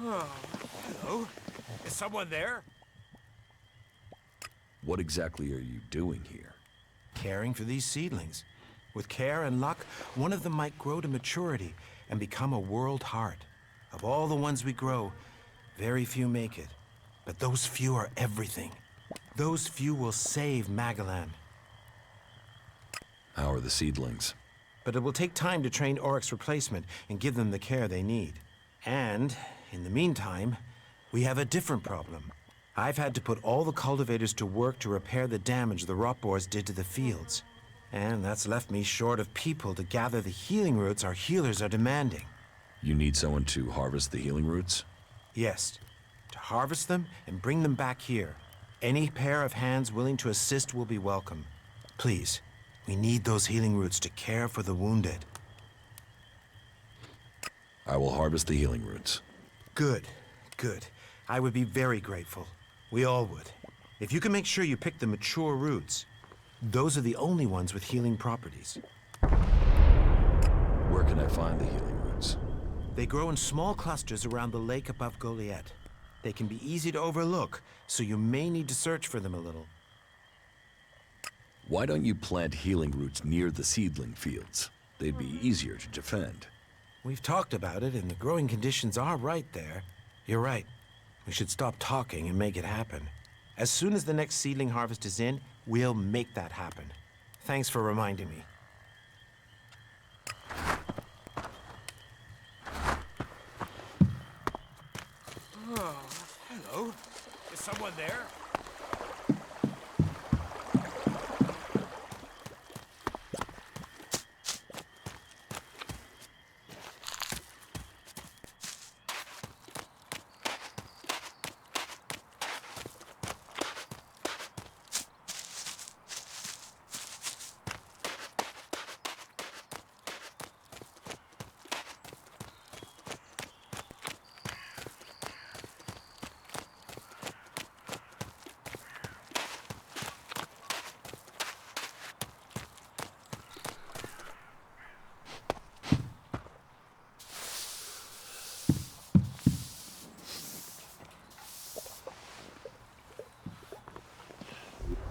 Oh, hello. Is someone there? What exactly are you doing here? Caring for these seedlings. With care and luck, one of them might grow to maturity and become a world heart. Of all the ones we grow, very few make it. But those few are everything. Those few will save Magalan. How are the seedlings? But it will take time to train Oryx's replacement and give them the care they need. And, in the meantime, we have a different problem. I've had to put all the cultivators to work to repair the damage the rot boars did to the fields. And that's left me short of people to gather the healing roots our healers are demanding. You need someone to harvest the healing roots? Yes, to harvest them and bring them back here. Any pair of hands willing to assist will be welcome. Please, we need those healing roots to care for the wounded. I will harvest the healing roots. Good, good. I would be very grateful. We all would. If you can make sure you pick the mature roots, those are the only ones with healing properties. Where can I find the healing roots? They grow in small clusters around the lake above Golиет. They can be easy to overlook, so you may need to search for them a little. Why don't you plant healing roots near the seedling fields? They'd be easier to defend. We've talked about it, and the growing conditions are right there. You're right. We should stop talking and make it happen. As soon as the next seedling harvest is in, we'll make that happen. Thanks for reminding me. Oh, hello. Is someone there?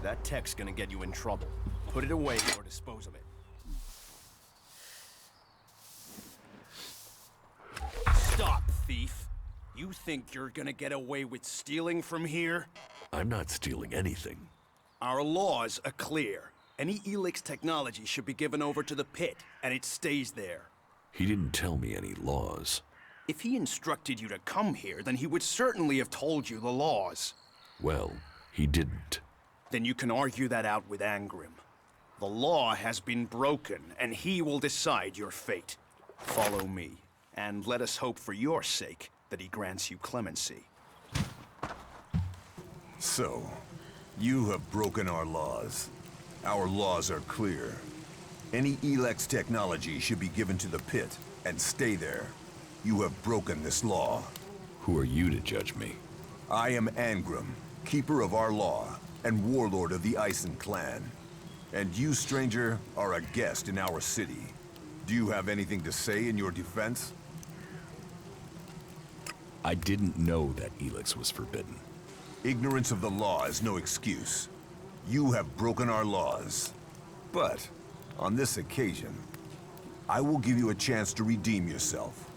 That tech's gonna get you in trouble. Put it away or dispose of it. Stop, thief! You think you're gonna get away with stealing from here? I'm not stealing anything. Our laws are clear. Any ELEX technology should be given over to the pit, and it stays there. He didn't tell me any laws. If he instructed you to come here, then he would certainly have told you the laws. Well, he didn't. Then you can argue that out with Angrim. The law has been broken, and he will decide your fate. Follow me, and let us hope for your sake that he grants you clemency. So, you have broken our laws. Our laws are clear. Any ELEX technology should be given to the pit, and stay there. You have broken this law. Who are you to judge me? I am Angrim, keeper of our law, and warlord of the Ison clan. And you, stranger, are a guest in our city. Do you have anything to say in your defense? I didn't know that ELEX was forbidden. Ignorance of the law is no excuse. You have broken our laws. But, on this occasion, I will give you a chance to redeem yourself.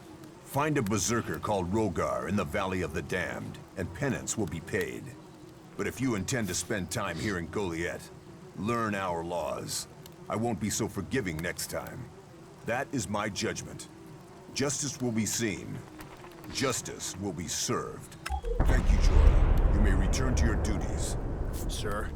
Find a berserker called Rogar in the Valley of the Damned, and penance will be paid. But if you intend to spend time here in Golиет, learn our laws. I won't be so forgiving next time. That is my judgment. Justice will be seen. Justice will be served. Thank you, Jorah. You may return to your duties. Sir?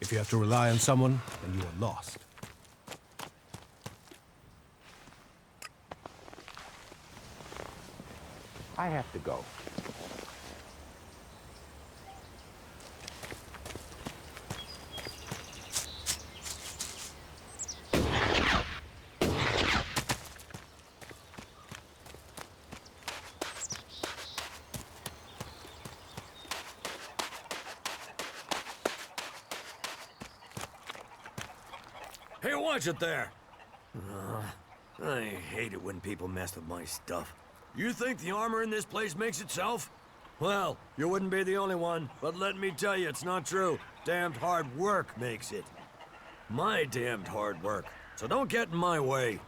If you have to rely on someone, then you are lost. I have to go. Hey, watch it there! I hate it when people mess with my stuff. You think the armor in this place makes itself? Well, you wouldn't be the only one, but let me tell you, it's not true. Damned hard work makes it. My damned hard work. So don't get in my way.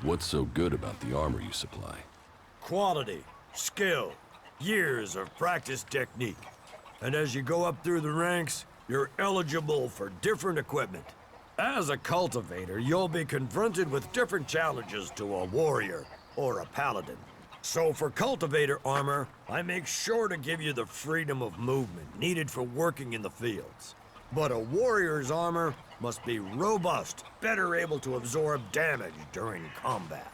What's so good about the armor you supply? Quality, skill, years of practice technique. And as you go up through the ranks, you're eligible for different equipment. As a cultivator, you'll be confronted with different challenges to a warrior or a paladin. So for cultivator armor, I make sure to give you the freedom of movement needed for working in the fields. But a warrior's armor must be robust, better able to absorb damage during combat.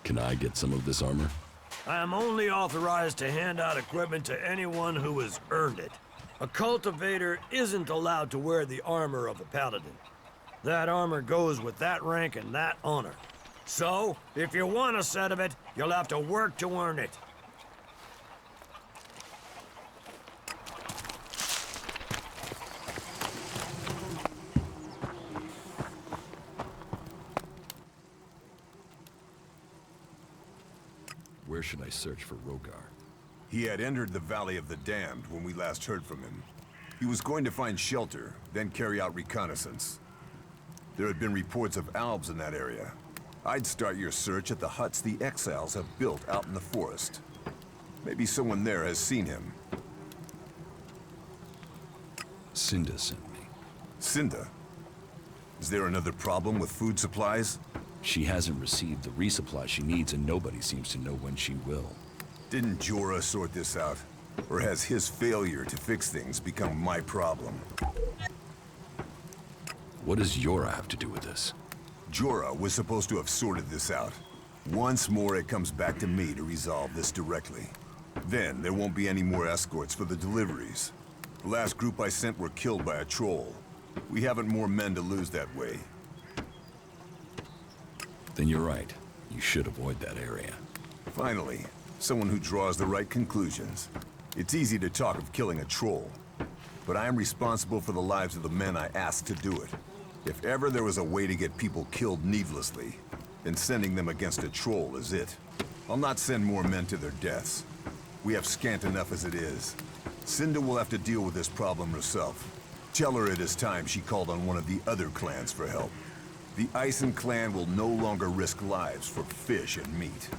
Can I get some of this armor? I am only authorized to hand out equipment to anyone who has earned it. A cultivator isn't allowed to wear the armor of a paladin. That armor goes with that rank and that honor. So, if you want a set of it, you'll have to work to earn it. Where should I search for Rogar? He had entered the Valley of the Damned when we last heard from him. He was going to find shelter, then carry out reconnaissance. There had been reports of Albs in that area. I'd start your search at the huts the exiles have built out in the forest. Maybe someone there has seen him. Cinda sent me. Cinda? Is there another problem with food supplies? She hasn't received the resupply she needs, and nobody seems to know when she will. Didn't Jorah sort this out? Or has his failure to fix things become my problem? What does Jorah have to do with this? Jorah was supposed to have sorted this out. Once more, it comes back to me to resolve this directly. Then, there won't be any more escorts for the deliveries. The last group I sent were killed by a troll. We haven't more men to lose that way. Then you're right. You should avoid that area. Finally, someone who draws the right conclusions. It's easy to talk of killing a troll, but I am responsible for the lives of the men I asked to do it. If ever there was a way to get people killed needlessly, then sending them against a troll is it. I'll not send more men to their deaths. We have scant enough as it is. Cinda will have to deal with this problem herself. Tell her it is time she called on one of the other clans for help. The Ison clan will no longer risk lives for fish and meat.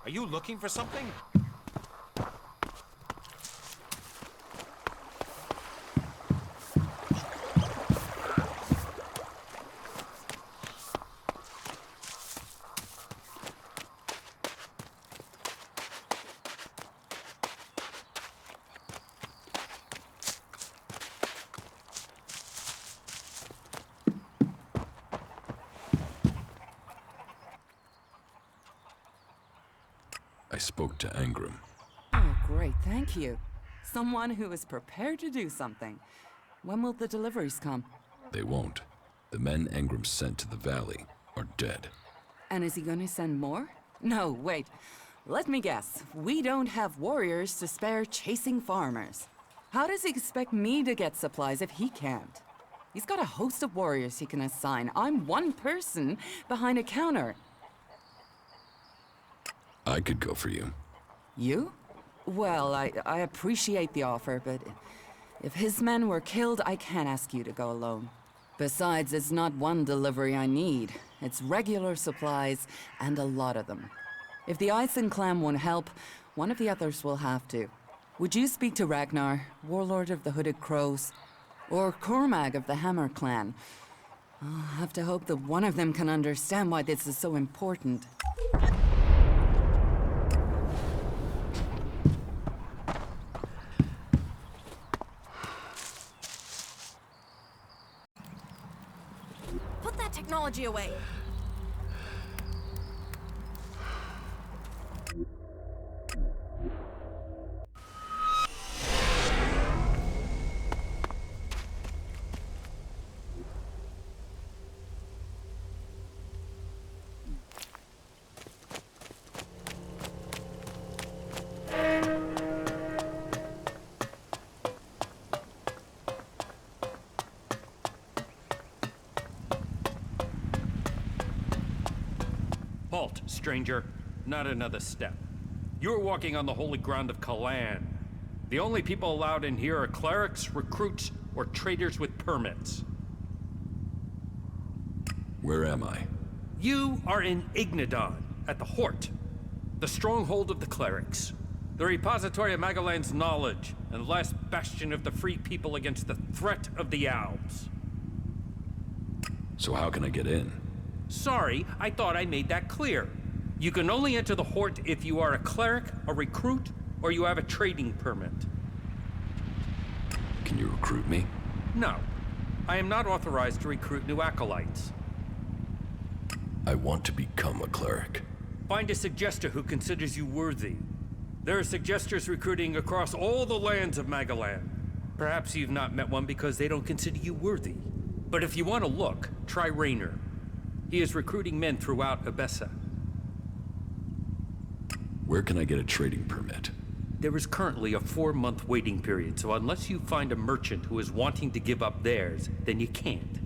Are you looking for something? I spoke to Angram. Oh, great, thank you. Someone who is prepared to do something. When will the deliveries come? They won't. The men Angram sent to the valley are dead. And is he going to send more? No, wait. Let me guess. We don't have warriors to spare chasing farmers. How does he expect me to get supplies if he can't? He's got a host of warriors he can assign. I'm one person behind a counter. I could go for you. You? Well, I appreciate the offer, but if his men were killed, I can't ask you to go alone. Besides, it's not one delivery I need. It's regular supplies, and a lot of them. If the Ison clan won't help, one of the others will have to. Would you speak to Ragnar, warlord of the Hooded Crows? Or Cormag of the Hammer clan? I'll have to hope that one of them can understand why this is so important. Put that technology away. Halt, stranger. Not another step. You're walking on the holy ground of Kalan. The only people allowed in here are clerics, recruits, or traders with permits. Where am I? You are in Ignadon, at the Hort, the stronghold of the clerics, the repository of Magalan's knowledge, and the last bastion of the free people against the threat of the Owls. So how can I get in? Sorry, I thought I made that clear. You can only enter the Hort if you are a cleric, a recruit, or you have a trading permit. Can you recruit me? No, I am not authorized to recruit new acolytes. I want to become a cleric. Find a suggester who considers you worthy. There are suggesters recruiting across all the lands of Magalan. Perhaps you've not met one because they don't consider you worthy. But if you want to look, try Raynor. He is recruiting men throughout Abessa. Where can I get a trading permit? There is currently a 4-month waiting period, so unless you find a merchant who is wanting to give up theirs, then you can't.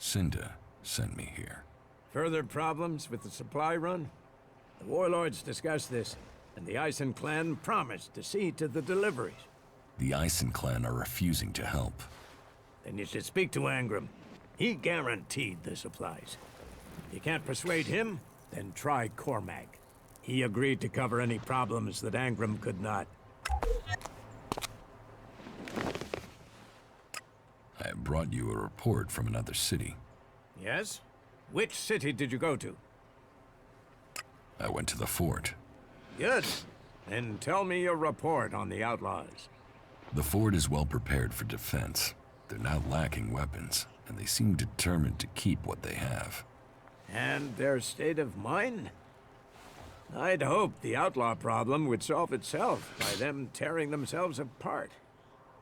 Cinda sent me here. Further problems with the supply run? The warlords discussed this, and the Ison clan promised to see to the deliveries. The Ison clan are refusing to help. Then you should speak to Angram. He guaranteed the supplies. If you can't persuade him, then try Cormac. He agreed to cover any problems that Angram could not. I have brought you a report from another city. Yes? Which city did you go to? I went to the fort. Good. Then tell me your report on the outlaws. The fort is well prepared for defense. They're not lacking weapons, and they seem determined to keep what they have. And their state of mind? I'd hoped the outlaw problem would solve itself by them tearing themselves apart.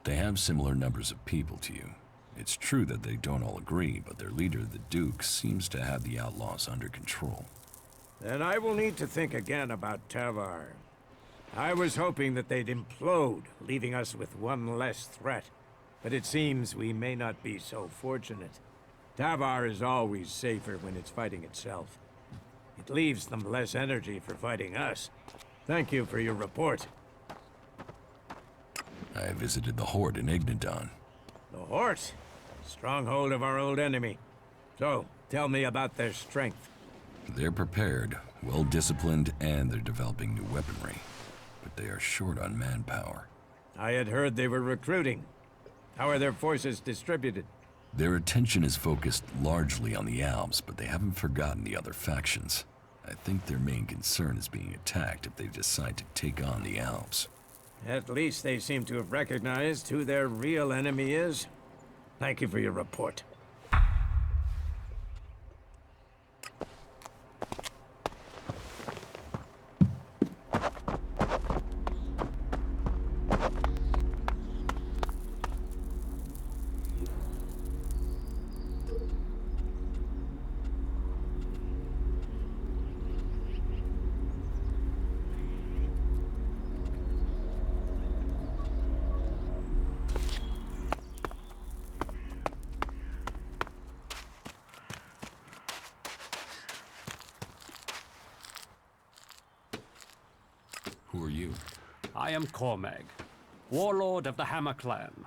They have similar numbers of people to you. It's true that they don't all agree, but their leader, the Duke, seems to have the outlaws under control. Then I will need to think again about Tavar. I was hoping that they'd implode, leaving us with one less threat. But it seems we may not be so fortunate. Tavar is always safer when it's fighting itself. It leaves them less energy for fighting us. Thank you for your report. I visited the Horde in Ignadon. The Horse? Stronghold of our old enemy. So, tell me about their strength. They're prepared, well-disciplined, and they're developing new weaponry. But they are short on manpower. I had heard they were recruiting. How are their forces distributed? Their attention is focused largely on the Alps, but they haven't forgotten the other factions. I think their main concern is being attacked if they decide to take on the Alps. At least they seem to have recognized who their real enemy is. Thank you for your report. Who are you? I am Cormac, warlord of the Hammer Clan.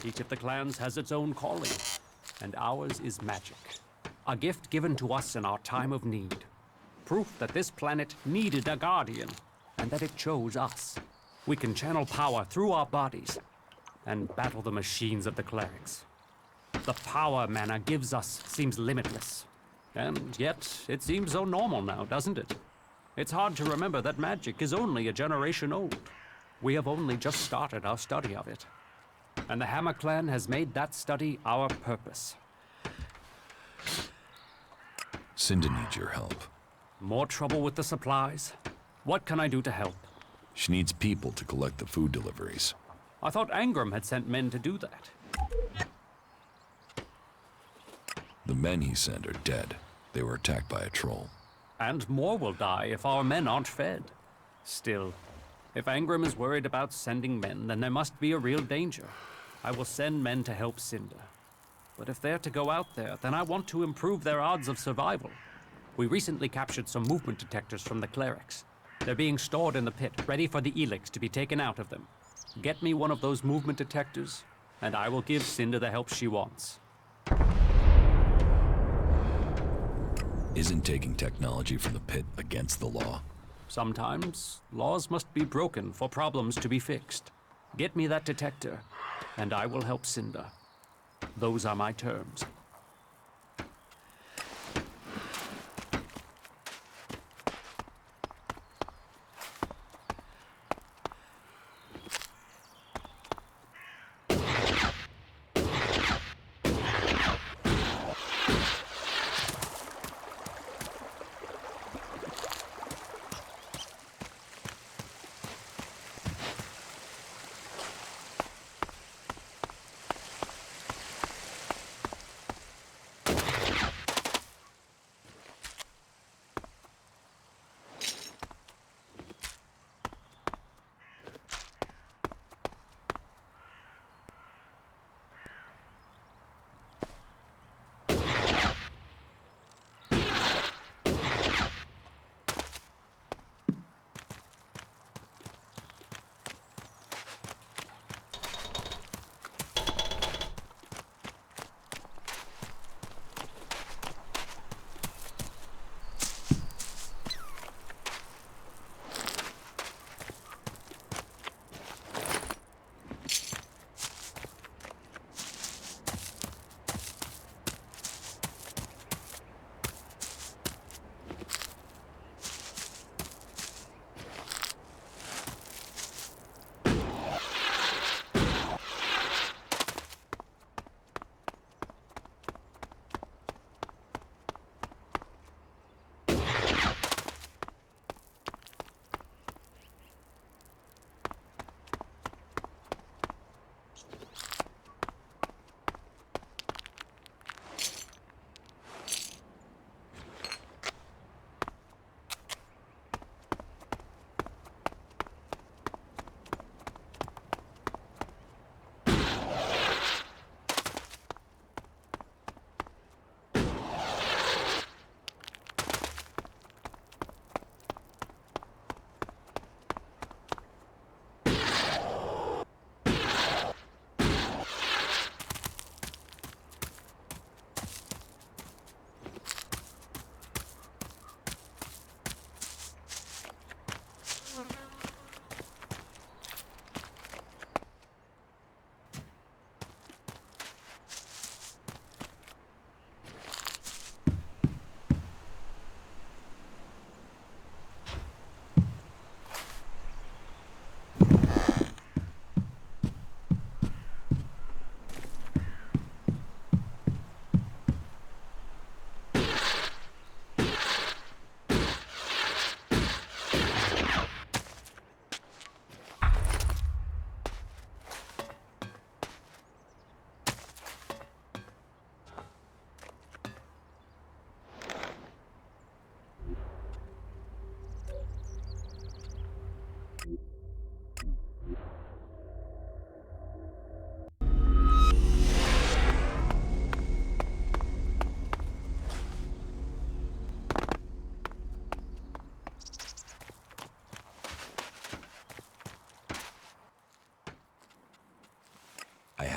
Each of the clans has its own calling, and ours is magic. A gift given to us in our time of need. Proof that this planet needed a guardian, and that it chose us. We can channel power through our bodies, and battle the machines of the clerics. The power mana gives us seems limitless. And yet, it seems so normal now, doesn't it? It's hard to remember that magic is only a generation old. We have only just started our study of it. And the Hammer Clan has made that study our purpose. Cinda needs your help. More trouble with the supplies? What can I do to help? She needs people to collect the food deliveries. I thought Angram had sent men to do that. The men he sent are dead. They were attacked by a troll. And more will die if our men aren't fed. Still, if Angram is worried about sending men, then there must be a real danger. I will send men to help Cinda. But if they're to go out there, then I want to improve their odds of survival. We recently captured some movement detectors from the clerics. They're being stored in the pit, ready for the ELEX to be taken out of them. Get me one of those movement detectors, and I will give Cinda the help she wants. Isn't taking technology from the pit against the law? Sometimes, laws must be broken for problems to be fixed. Get me that detector, and I will help Cinda. Those are my terms.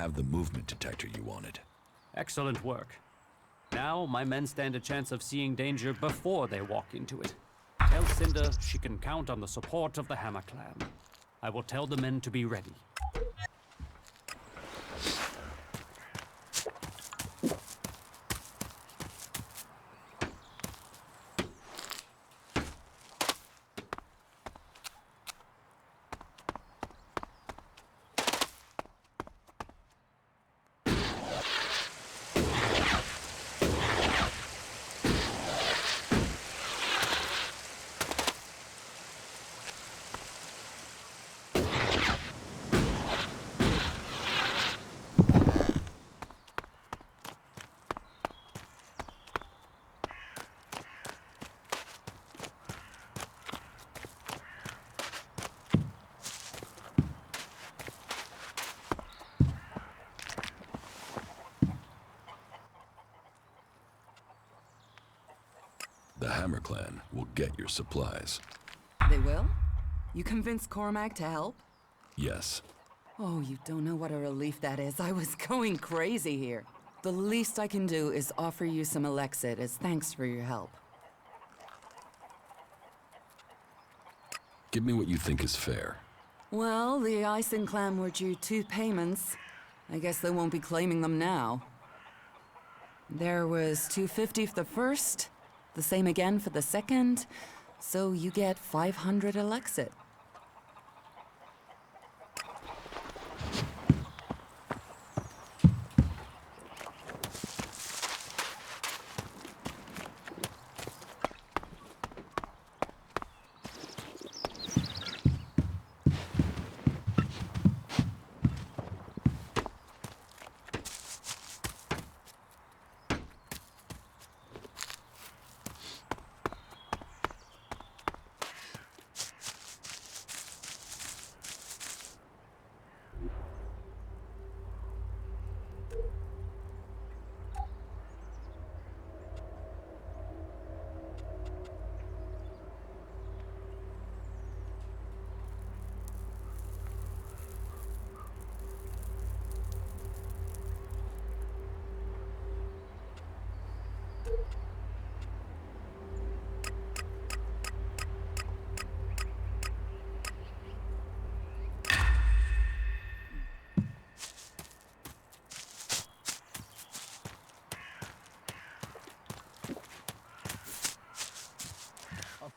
have the movement detector you wanted. Excellent work. Now my men stand a chance of seeing danger before they walk into it. Tell Cinder she can count on the support of the Hammer Clan. I will tell the men to be ready. The Hammer Clan will get your supplies. They will? You convinced Cormac to help? Yes. Oh, you don't know what a relief that is. I was going crazy here. The least I can do is offer you some Elexit as thanks for your help. Give me what you think is fair. Well, the Ison clan were due 2 payments. I guess they won't be claiming them now. There was 250 for the first, the same again for the second, so you get 500 Elexit.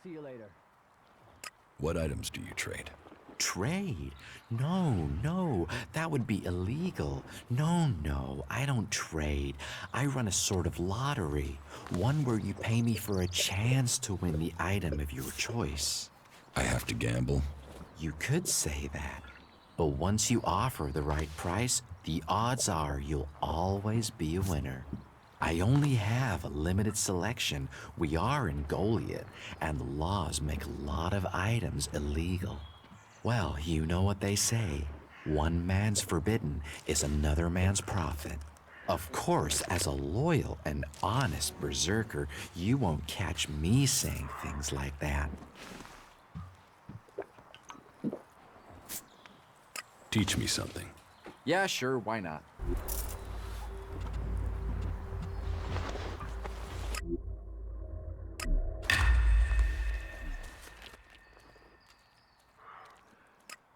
See you later. What items do you trade? Trade? No, that would be illegal. No, I don't trade. I run a sort of lottery, one where you pay me for a chance to win the item of your choice. I have to gamble? You could say that, but once you offer the right price, the odds are you'll always be a winner. I only have a limited selection. We are in Golиет, and the laws make a lot of items illegal. Well, you know what they say. One man's forbidden is another man's profit. Of course, as a loyal and honest berserker, you won't catch me saying things like that. Teach me something. Yeah, sure, why not?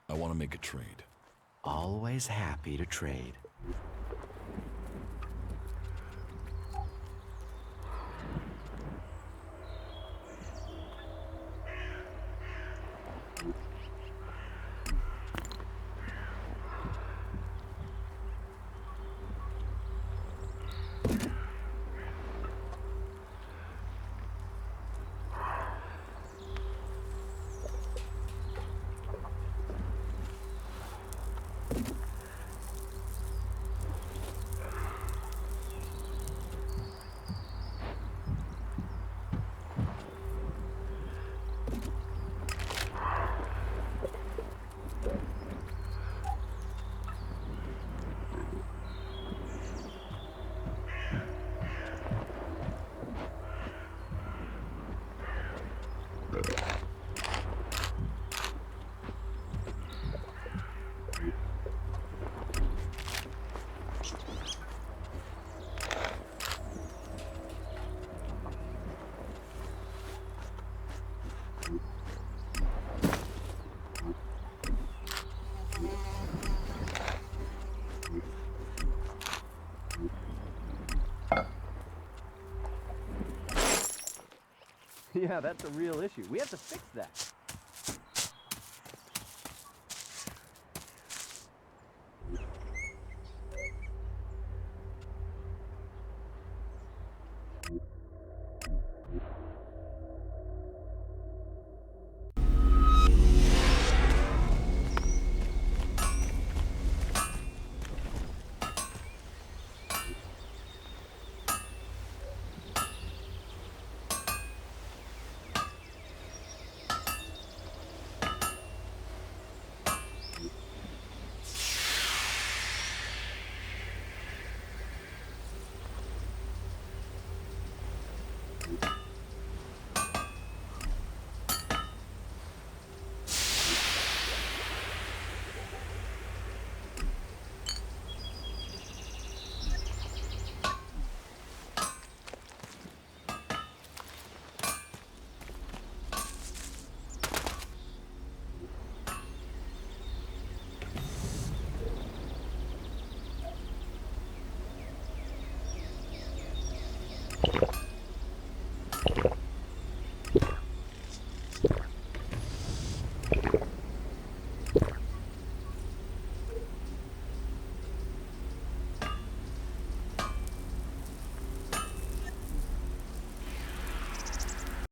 I want to make a trade. Always happy to trade. Yeah, that's a real issue. We have to fix that.